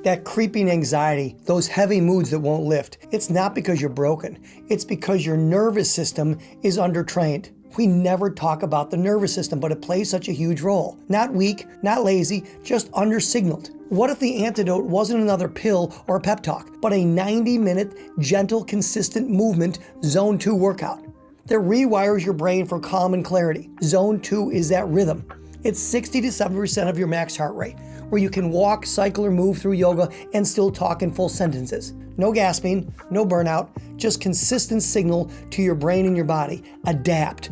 that creeping anxiety, those heavy moods that won't lift. It's not because you're broken. It's because your nervous system is undertrained. We never talk about the nervous system, but it plays such a huge role. Not weak, not lazy, just undersignaled. What if the antidote wasn't another pill or a pep talk, but a 90-minute, gentle, consistent movement Zone 2 workout that rewires your brain for calm and clarity? Zone 2 is that rhythm. It's 60 to 70% of your max heart rate, where you can walk, cycle, or move through yoga and still talk in full sentences. No gasping, no burnout, just consistent signal to your brain and your body. Adapt,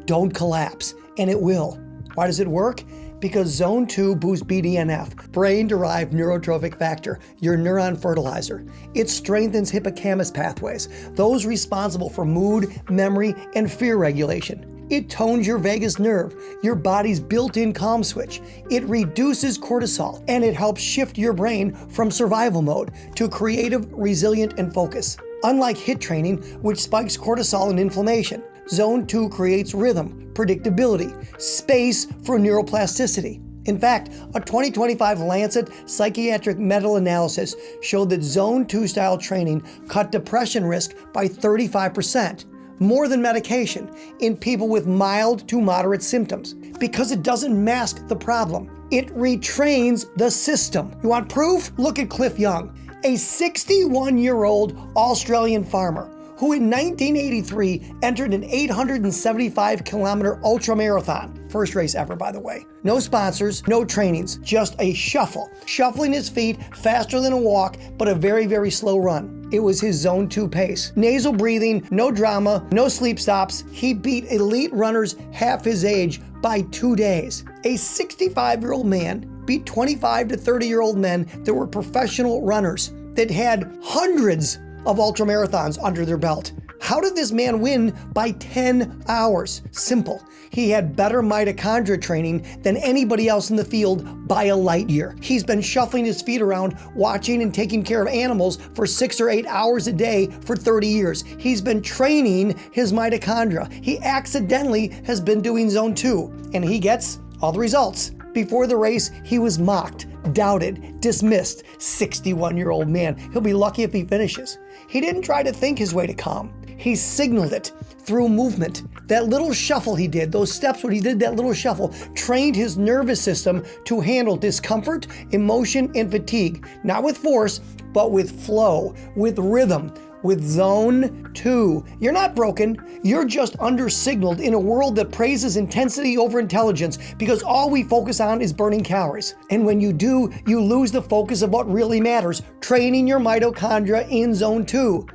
don't collapse, and it will. Why does it work? Because Zone 2 boosts BDNF, brain-derived neurotrophic factor, your neuron fertilizer. It strengthens hippocampus pathways, those responsible for mood, memory, and fear regulation. It tones your vagus nerve, your body's built-in calm switch. It reduces cortisol, and it helps shift your brain from survival mode to creative, resilient, and focus. Unlike HIIT training, which spikes cortisol and inflammation, Zone 2 creates rhythm, predictability, space for neuroplasticity. In fact, a 2025 Lancet psychiatric meta-analysis showed that Zone 2 style training cut depression risk by 35%. More than medication in people with mild to moderate symptoms, because it doesn't mask the problem. It retrains the system. You want proof? Look at Cliff Young, a 61-year-old Australian farmer who in 1983 entered an 875-kilometer ultramarathon. First race ever, by the way. No sponsors, no trainings, just a shuffling his feet faster than a walk, but a very, very slow run. It was his Zone 2 pace. Nasal breathing, no drama, no sleep stops. He beat elite runners half his age by 2 days. A 65-year-old man beat 25 to 30-year-old men that were professional runners that had hundreds of ultramarathons under their belt. How did this man win by 10 hours? Simple. He had better mitochondria training than anybody else in the field by a light year. He's been shuffling his feet around, watching and taking care of animals for 6 or 8 hours a day for 30 years. He's been training his mitochondria. He accidentally has been doing Zone 2, and he gets all the results. Before the race, he was mocked, doubted, dismissed. 61-year-old man. He'll be lucky if he finishes. He didn't try to think his way to calm. He signaled it through movement. That little shuffle he did, those steps when he did that little shuffle, trained his nervous system to handle discomfort, emotion, and fatigue. Not with force, but with flow, with rhythm, with Zone 2. You're not broken. You're just under-signaled in a world that praises intensity over intelligence, because all we focus on is burning calories. And when you do, you lose the focus of what really matters, training your mitochondria in Zone 2.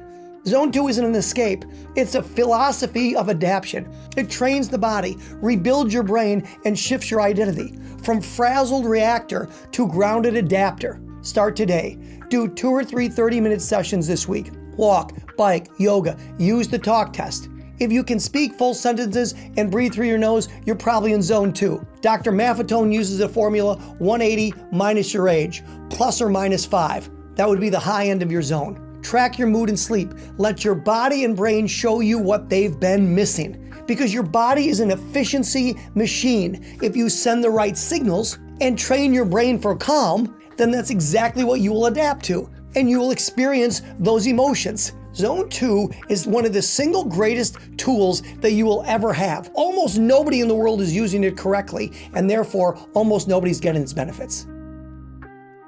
Zone 2 isn't an escape. It's a philosophy of adaptation. It trains the body, rebuilds your brain, and shifts your identity from frazzled reactor to grounded adapter. Start today. Do 2 or 3 30-minute sessions this week. Walk, bike, yoga. Use the talk test. If you can speak full sentences and breathe through your nose, you're probably in Zone 2. Dr. Maffetone uses the formula 180 minus your age, plus or minus 5. That would be the high end of your zone. Track your mood and sleep. Let your body and brain show you what they've been missing. Because your body is an efficiency machine. If you send the right signals and train your brain for calm, then that's exactly what you will adapt to. And you will experience those emotions. Zone 2 is one of the single greatest tools that you will ever have. Almost nobody in the world is using it correctly, and therefore almost nobody's getting its benefits.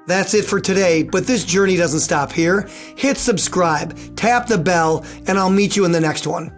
That's it for today, but this journey doesn't stop here. Hit subscribe, tap the bell, and I'll meet you in the next one.